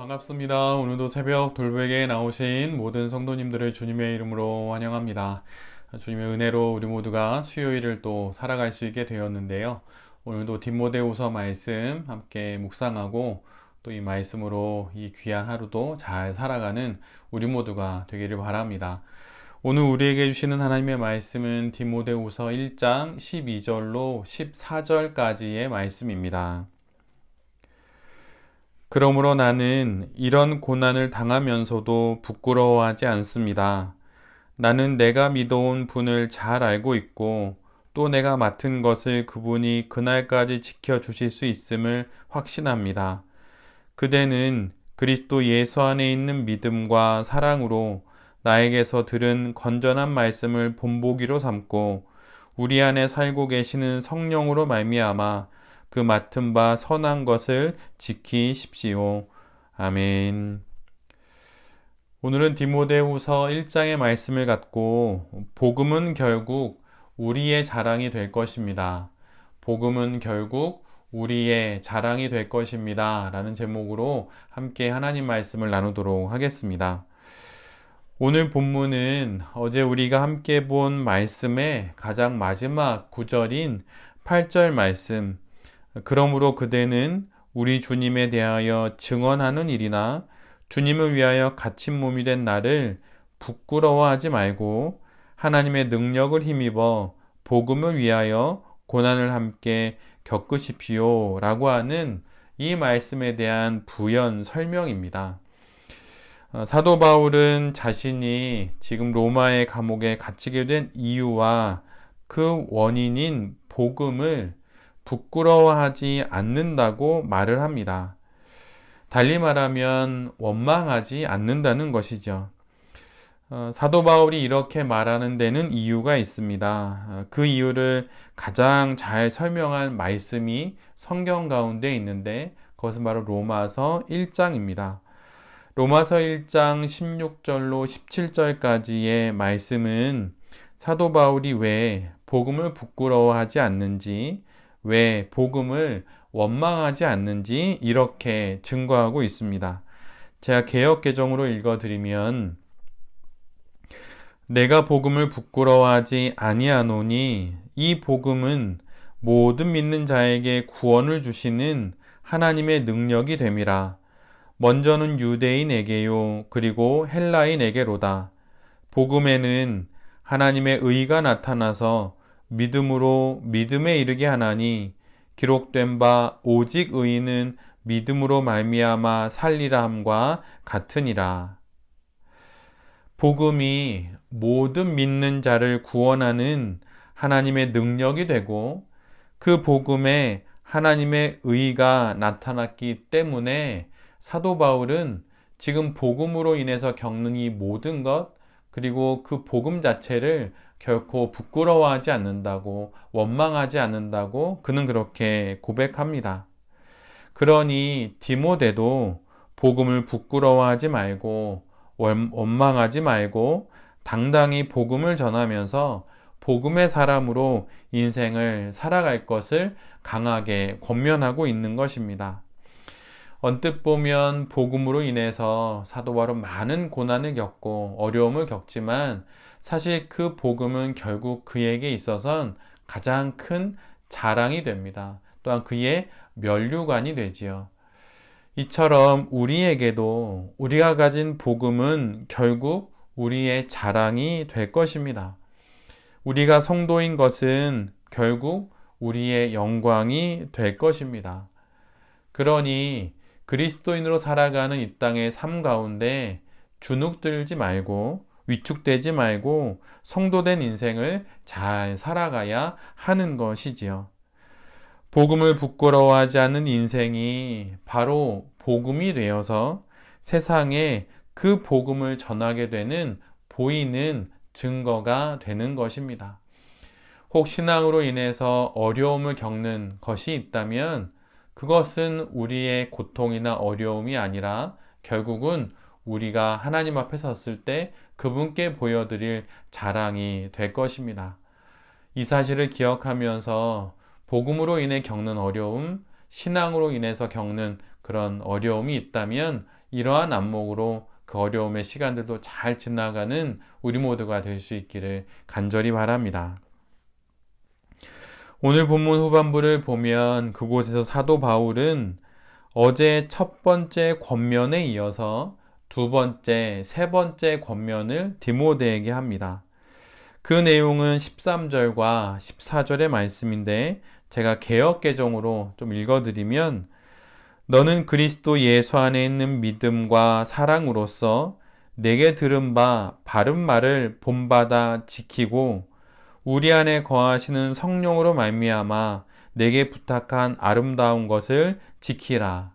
반갑습니다. 오늘도 새벽 돌베개에 나오신 모든 성도님들을 주님의 이름으로 환영합니다. 주님의 은혜로 우리 모두가 수요일을 또 살아갈 수 있게 되었는데요. 오늘도 디모데후서 말씀 함께 묵상하고 또 이 말씀으로 이 귀한 하루도 잘 살아가는 우리 모두가 되기를 바랍니다. 오늘 우리에게 주시는 하나님의 말씀은 디모데후서 1장 12절로 14절까지의 말씀입니다. 그러므로 나는 이런 고난을 당하면서도 부끄러워하지 않습니다. 나는 내가 믿어온 분을 잘 알고 있고 또 내가 맡은 것을 그분이 그날까지 지켜주실 수 있음을 확신합니다. 그대는 그리스도 예수 안에 있는 믿음과 사랑으로 나에게서 들은 건전한 말씀을 본보기로 삼고 우리 안에 살고 계시는 성령으로 말미암아 그 맡은 바 선한 것을 지키십시오. 아멘. 오늘은 디모데후서 1장의 말씀을 갖고 복음은 결국 우리의 자랑이 될 것입니다. 복음은 결국 우리의 자랑이 될 것입니다. 라는 제목으로 함께 하나님 말씀을 나누도록 하겠습니다. 오늘 본문은 어제 우리가 함께 본 말씀의 가장 마지막 구절인 8절 말씀, 그러므로 그대는 우리 주님에 대하여 증언하는 일이나 주님을 위하여 갇힌 몸이 된 나를 부끄러워하지 말고 하나님의 능력을 힘입어 복음을 위하여 고난을 함께 겪으십시오 라고 하는 이 말씀에 대한 부연 설명입니다. 사도 바울은 자신이 지금 로마의 감옥에 갇히게 된 이유와 그 원인인 복음을 부끄러워하지 않는다고 말을 합니다. 달리 말하면 원망하지 않는다는 것이죠. 사도 바울이 이렇게 말하는 데는 이유가 있습니다. 그 이유를 가장 잘 설명한 말씀이 성경 가운데 있는데 그것은 바로 로마서 1장입니다. 로마서 1장 16절로 17절까지의 말씀은 사도 바울이 왜 복음을 부끄러워하지 않는지, 왜 복음을 원망하지 않는지 이렇게 증거하고 있습니다. 제가 개역개정으로 읽어드리면 내가 복음을 부끄러워하지 아니하노니 이 복음은 모든 믿는 자에게 구원을 주시는 하나님의 능력이 됨이라. 먼저는 유대인에게요 그리고 헬라인에게로다. 복음에는 하나님의 의가 나타나서 믿음으로 믿음에 이르게 하나니 기록된 바 오직 의인은 믿음으로 말미암아 살리라 함과 같으니라. 복음이 모든 믿는 자를 구원하는 하나님의 능력이 되고 그 복음에 하나님의 의가 나타났기 때문에 사도 바울은 지금 복음으로 인해서 겪는 이 모든 것, 그리고 그 복음 자체를 결코 부끄러워하지 않는다고, 원망하지 않는다고 그는 그렇게 고백합니다. 그러니 디모데도 복음을 부끄러워하지 말고 원망하지 말고 당당히 복음을 전하면서 복음의 사람으로 인생을 살아갈 것을 강하게 권면하고 있는 것입니다. 언뜻 보면 복음으로 인해서 사도 바울은 많은 고난을 겪고 어려움을 겪지만 사실 그 복음은 결국 그에게 있어서는 가장 큰 자랑이 됩니다. 또한 그의 면류관이 되지요. 이처럼 우리에게도 우리가 가진 복음은 결국 우리의 자랑이 될 것입니다. 우리가 성도인 것은 결국 우리의 영광이 될 것입니다. 그러니 그리스도인으로 살아가는 이 땅의 삶 가운데 주눅들지 말고 위축되지 말고 성도된 인생을 잘 살아가야 하는 것이지요. 복음을 부끄러워하지 않는 인생이 바로 복음이 되어서 세상에 그 복음을 전하게 되는 보이는 증거가 되는 것입니다. 혹 신앙으로 인해서 어려움을 겪는 것이 있다면 그것은 우리의 고통이나 어려움이 아니라 결국은 우리가 하나님 앞에 섰을 때 그분께 보여드릴 자랑이 될 것입니다. 이 사실을 기억하면서 복음으로 인해 겪는 어려움, 신앙으로 인해서 겪는 그런 어려움이 있다면 이러한 안목으로 그 어려움의 시간들도 잘 지나가는 우리 모두가 될 수 있기를 간절히 바랍니다. 오늘 본문 후반부를 보면 그곳에서 사도 바울은 어제 첫 번째 권면에 이어서 두 번째, 세 번째 권면을 디모데에게 합니다. 그 내용은 13절과 14절의 말씀인데 제가 개역개정으로 좀 읽어드리면 너는 그리스도 예수 안에 있는 믿음과 사랑으로서 내게 들은 바 바른 말을 본받아 지키고 우리 안에 거하시는 성령으로 말미암아 내게 부탁한 아름다운 것을 지키라.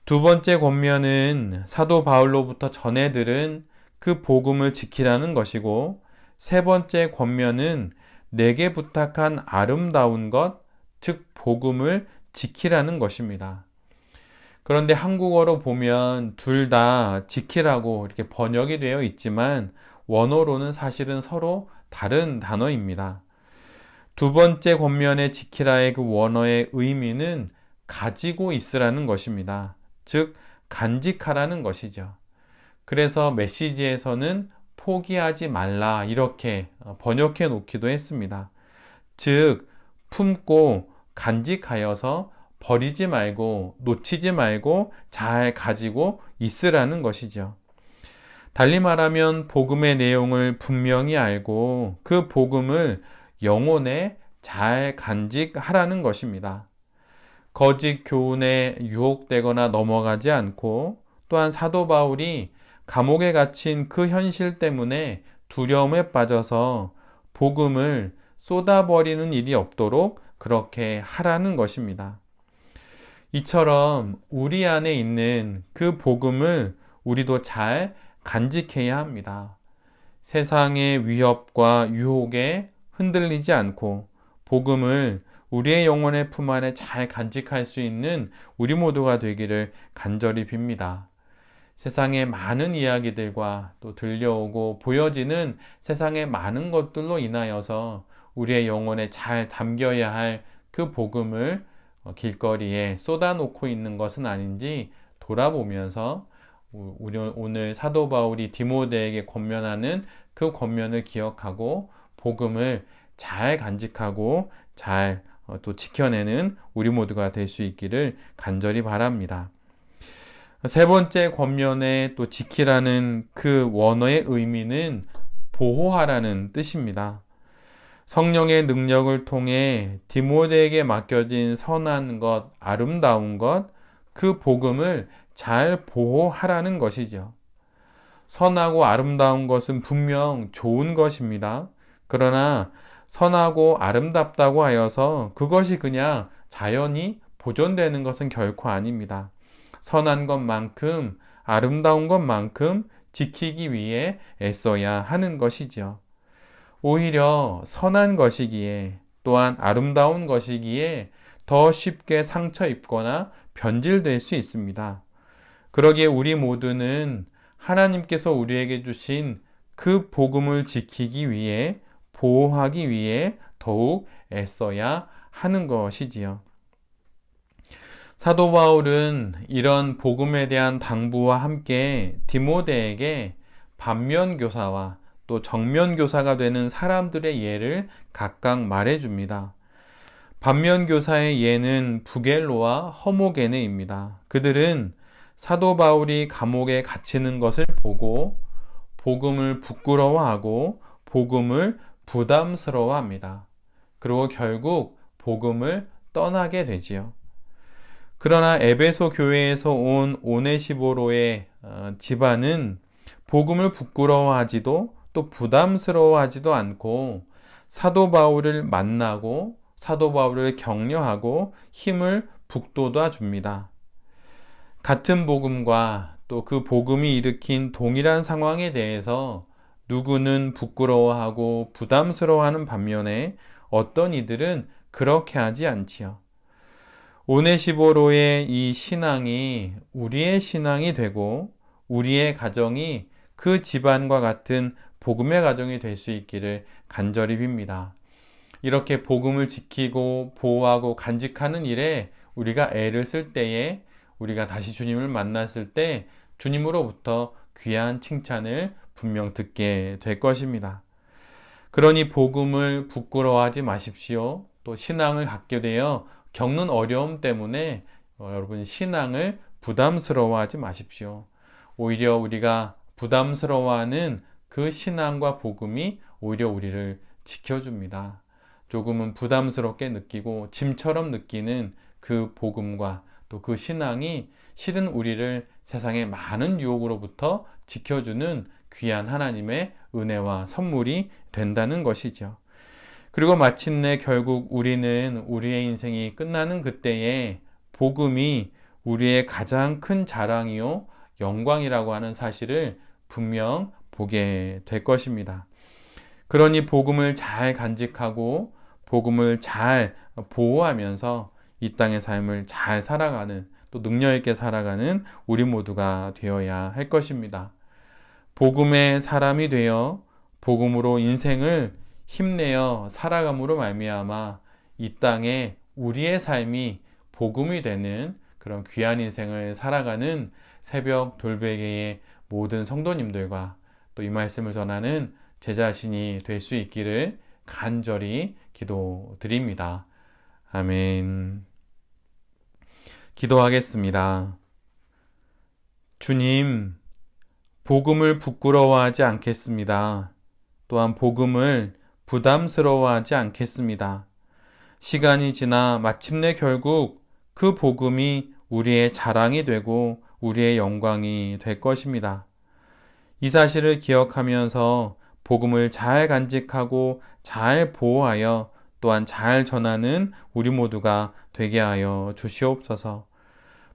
두 번째 권면은 사도 바울로부터 전해 들은 그 복음을 지키라는 것이고 세 번째 권면은 내게 부탁한 아름다운 것, 즉 복음을 지키라는 것입니다. 그런데 한국어로 보면 둘 다 지키라고 이렇게 번역이 되어 있지만 원어로는 사실은 서로 다른 단어입니다. 두 번째 권면의 지키라의 그 원어의 의미는 가지고 있으라는 것입니다. 즉, 간직하라는 것이죠. 그래서 메시지에서는 포기하지 말라 이렇게 번역해 놓기도 했습니다. 즉, 품고 간직하여서 버리지 말고 놓치지 말고 잘 가지고 있으라는 것이죠. 달리 말하면 복음의 내용을 분명히 알고 그 복음을 영혼에 잘 간직하라는 것입니다. 거짓 교훈에 유혹되거나 넘어가지 않고 또한 사도 바울이 감옥에 갇힌 그 현실 때문에 두려움에 빠져서 복음을 쏟아버리는 일이 없도록 그렇게 하라는 것입니다. 이처럼 우리 안에 있는 그 복음을 우리도 잘 간직해야 합니다. 세상의 위협과 유혹에 흔들리지 않고 복음을 우리의 영혼의 품 안에 잘 간직할 수 있는 우리 모두가 되기를 간절히 빕니다. 세상의 많은 이야기들과 또 들려오고 보여지는 세상의 많은 것들로 인하여서 우리의 영혼에 잘 담겨야 할 그 복음을 길거리에 쏟아놓고 있는 것은 아닌지 돌아보면서 우리 오늘 사도 바울이 디모데에게 권면하는 그 권면을 기억하고 복음을 잘 간직하고 잘 또 지켜내는 우리 모두가 될 수 있기를 간절히 바랍니다. 세 번째 권면에 또 지키라는 그 원어의 의미는 보호하라는 뜻입니다. 성령의 능력을 통해 디모데에게 맡겨진 선한 것, 아름다운 것, 그 복음을 잘 보호하라는 것이죠. 선하고 아름다운 것은 분명 좋은 것입니다. 그러나 선하고 아름답다고 하여서 그것이 그냥 자연히 보존되는 것은 결코 아닙니다. 선한 것만큼 아름다운 것만큼 지키기 위해 애써야 하는 것이지요. 오히려 선한 것이기에 또한 아름다운 것이기에 더 쉽게 상처 입거나 변질될 수 있습니다. 그러기에 우리 모두는 하나님께서 우리에게 주신 그 복음을 지키기 위해 보호하기 위해 더욱 애써야 하는 것이지요. 사도 바울은 이런 복음에 대한 당부와 함께 디모데에게 반면교사와 또 정면교사가 되는 사람들의 예를 각각 말해줍니다. 반면교사의 예는 부겔로와 허모게네입니다. 그들은 사도 바울이 감옥에 갇히는 것을 보고 복음을 부끄러워하고 복음을 부담스러워합니다. 그리고 결국 복음을 떠나게 되지요. 그러나 에베소 교회에서 온 오네시보로의 집안은 복음을 부끄러워하지도 또 부담스러워하지도 않고 사도 바울을 만나고 사도 바울을 격려하고 힘을 북돋아 줍니다. 같은 복음과 또 그 복음이 일으킨 동일한 상황에 대해서 누구는 부끄러워하고 부담스러워하는 반면에 어떤 이들은 그렇게 하지 않지요. 오네시보로의 이 신앙이 우리의 신앙이 되고 우리의 가정이 그 집안과 같은 복음의 가정이 될 수 있기를 간절히 빕니다. 이렇게 복음을 지키고 보호하고 간직하는 일에 우리가 애를 쓸 때에 우리가 다시 주님을 만났을 때 주님으로부터 귀한 칭찬을 분명 듣게 될 것입니다. 그러니 복음을 부끄러워하지 마십시오. 또 신앙을 갖게 되어 겪는 어려움 때문에 여러분 신앙을 부담스러워하지 마십시오. 오히려 우리가 부담스러워하는 그 신앙과 복음이 오히려 우리를 지켜줍니다. 조금은 부담스럽게 느끼고 짐처럼 느끼는 그 복음과 또 그 신앙이 실은 우리를 세상의 많은 유혹으로부터 지켜주는 귀한 하나님의 은혜와 선물이 된다는 것이죠. 그리고 마침내 결국 우리는 우리의 인생이 끝나는 그때에 복음이 우리의 가장 큰 자랑이요 영광이라고 하는 사실을 분명 보게 될 것입니다. 그러니 복음을 잘 간직하고 복음을 잘 보호하면서 이 땅의 삶을 잘 살아가는 또 능력 있게 살아가는 우리 모두가 되어야 할 것입니다. 복음의 사람이 되어 복음으로 인생을 힘내어 살아감으로 말미암아 이 땅에 우리의 삶이 복음이 되는 그런 귀한 인생을 살아가는 새벽 돌베개의 모든 성도님들과 또 이 말씀을 전하는 제 자신이 될 수 있기를 간절히 기도드립니다. 아멘. 기도하겠습니다. 주님, 복음을 부끄러워하지 않겠습니다. 또한 복음을 부담스러워하지 않겠습니다. 시간이 지나 마침내 결국 그 복음이 우리의 자랑이 되고 우리의 영광이 될 것입니다. 이 사실을 기억하면서 복음을 잘 간직하고 잘 보호하여 또한 잘 전하는 우리 모두가 되게 하여 주시옵소서.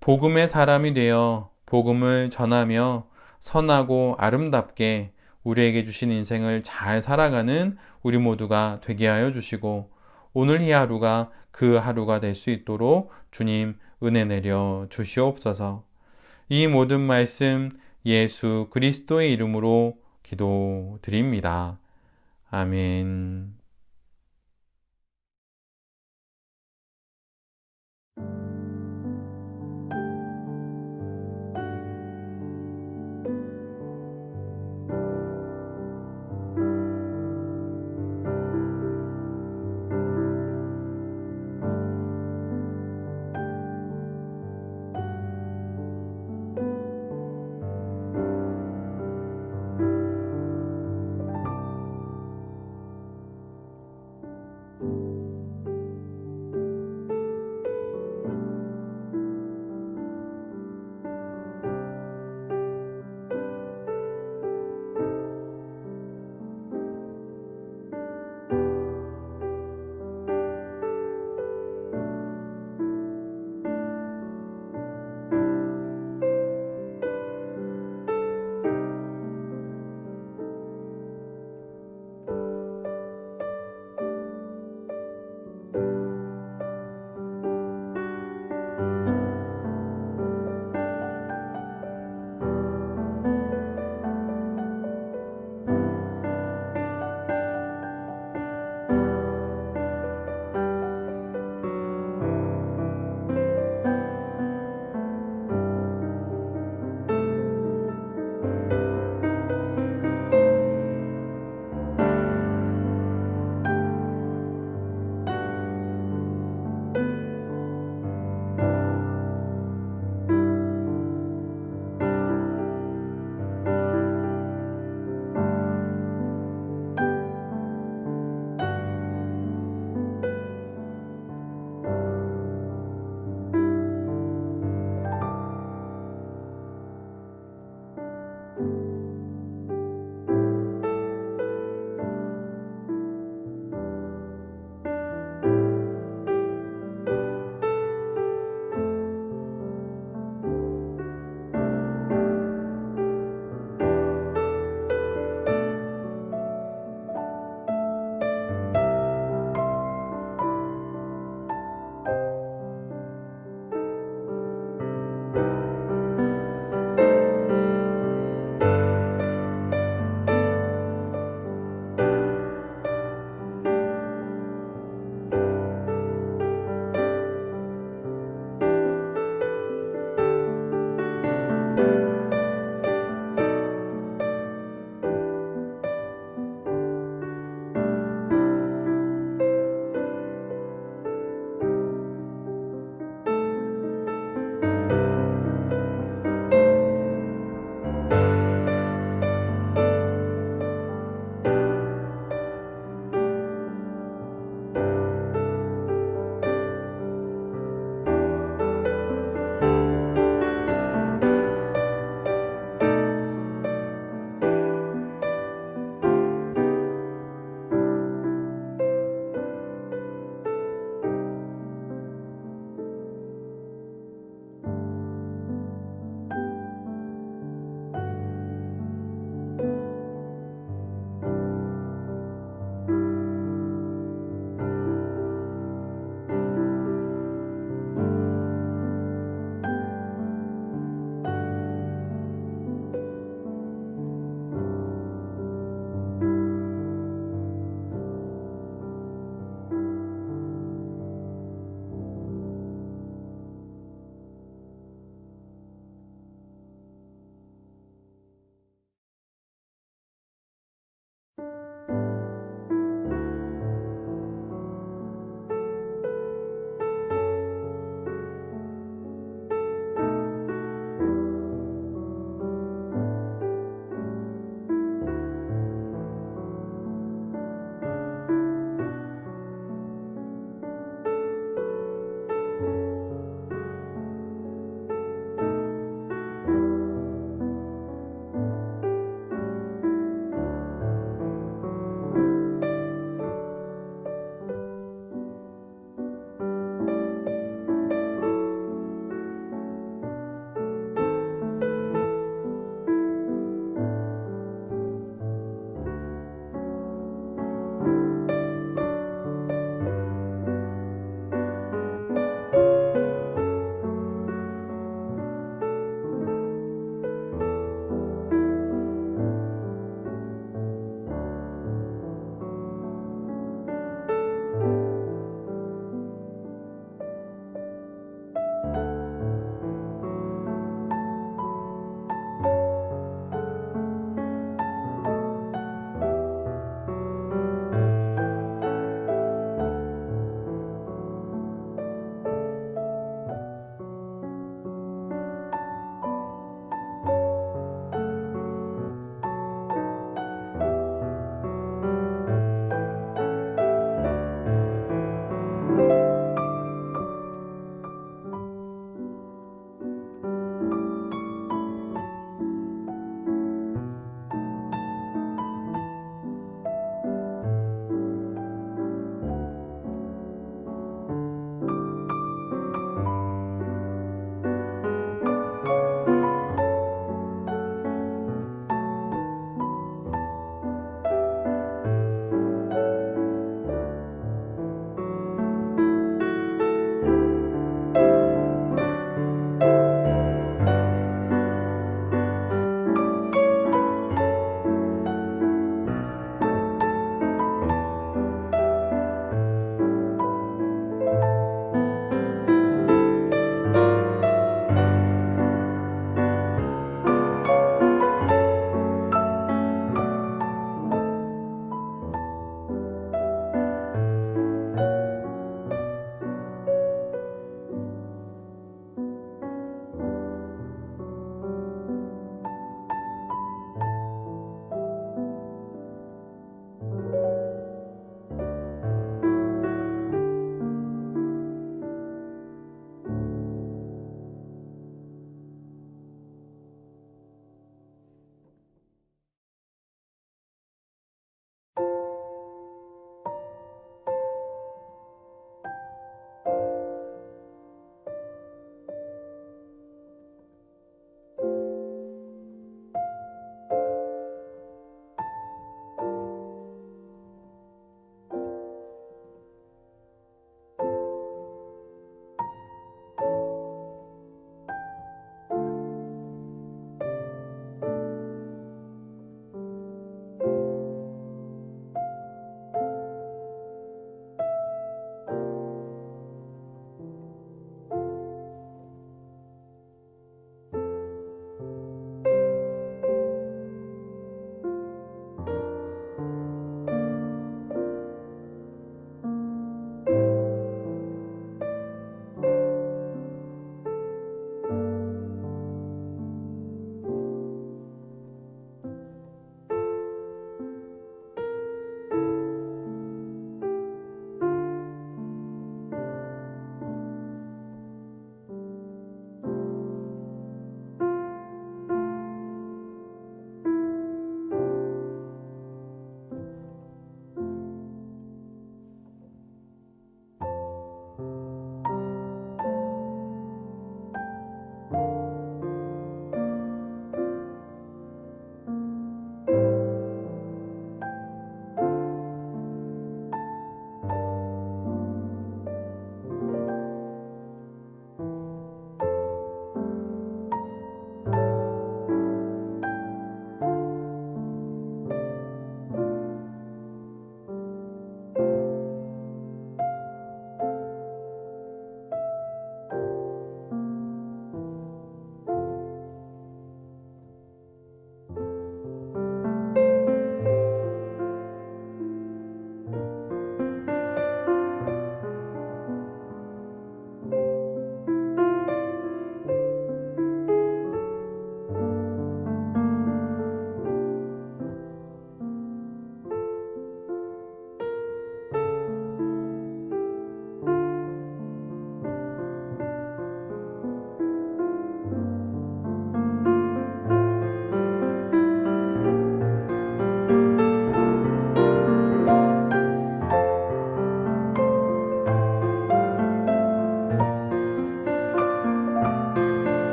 복음의 사람이 되어 복음을 전하며 선하고 아름답게 우리에게 주신 인생을 잘 살아가는 우리 모두가 되게 하여 주시고 오늘 이 하루가 그 하루가 될 수 있도록 주님 은혜 내려 주시옵소서. 이 모든 말씀 예수 그리스도의 이름으로 기도드립니다. 아멘.